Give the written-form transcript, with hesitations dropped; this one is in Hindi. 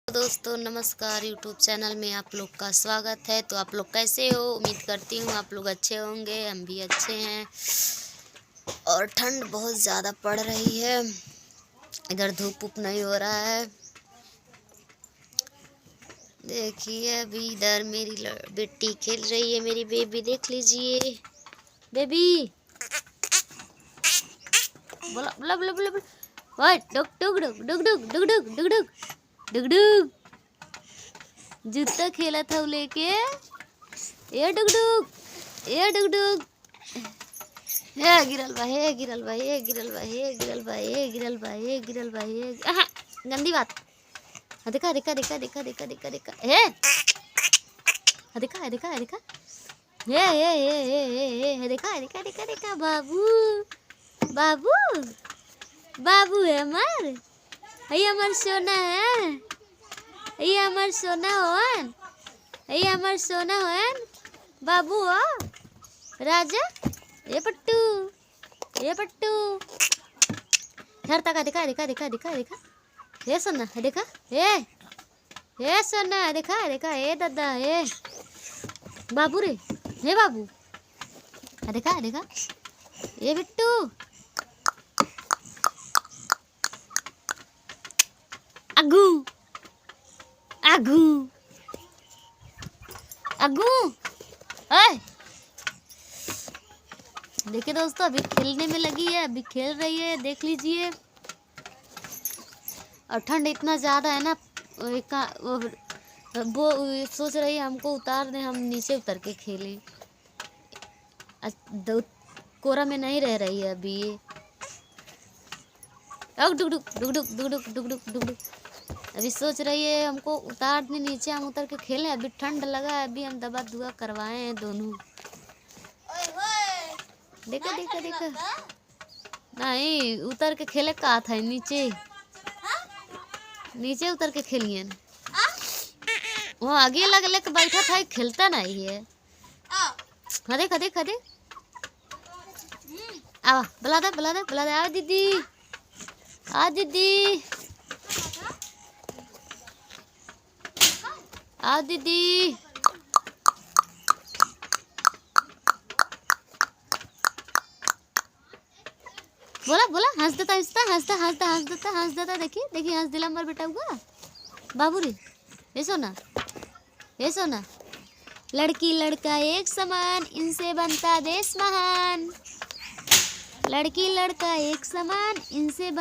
दोस्तों नमस्कार, यूट्यूब चैनल में आप लोग का स्वागत है। तो आप लोग कैसे हो? उम्मीद करती हूँ आप लोग अच्छे होंगे। हम भी अच्छे हैं। और ठंड बहुत ज़्यादा पड़ रही है, इधर धूप उप नहीं हो रहा है। देखिए अभी इधर मेरी बेटी खेल रही है, मेरी बेबी देख लीजिए। बेबी बोला बोला बोला बोला बोला डुक डुक डुक डुक डुक डुक डुक डुक डुक डुक डुक जूता खेला था लेके। ये डुक डुक, ये डुक डुक, हे गिरल बा, हे गिरल बा, हे गिरल बा, हे गिरल बा, हे गिरल बा, हे गिरल बा, हे गंदी बात। देखा देखा देखा देखा देखा देखा देखा हे देखा देखा देखा हे देखा देखा देखा देखा बाबू बाबू बाबू है हमार, ये हमार सोना है, ये हमार सोना होन, ये हमार सोना होन बाबू हो राजा। ये पट्टू, ये पट्टू झरता का देखा देखा देखा देखा देखा ये सोना देखा, ये सोना देखा देखा, ये दादा ये बाबू रे, हे बाबू देखा देखा ये बिट्टू अगू अगू अगू। देखिए दोस्तों अभी खेलने में लगी है, अभी खेल रही है, देख लीजिए। और ठंड इतना ज़्यादा है ना, वो सोच रही है हमको उतार दें, हम नीचे उतर के खेलें। कोरा में नहीं रह रही है अभी ये। डुक डुक डुक डुक डुक डुक डुक डुक डुक डुक अभी सोच रही है हमको उतार दें नीचे, हम उतर के खेलें। अभी ठंड लगा है, अभी हम दवा दुआ करवाए हैं दोनों। देखा देखा देखा नहीं उतर के खेले का था, नीचे नीचे उतर के खेलिए। वो आगे लग लेके बैठा था, खेलता नहीं है। खदे खदे खदे आ बुला दे बुला दे बुला दे, आ दीदी आ दीदी आ दीदी। बोला बोला हंस देता हंसता हंसता हंसता हंस देता हंस देता। देखिए देखिए हंस दिला मर बेटा हुआ बाबू रे। ये सोना, ये सोना लड़की लड़का एक समान, इनसे बनता देश महान। लड़की लड़का एक समान, इनसे बन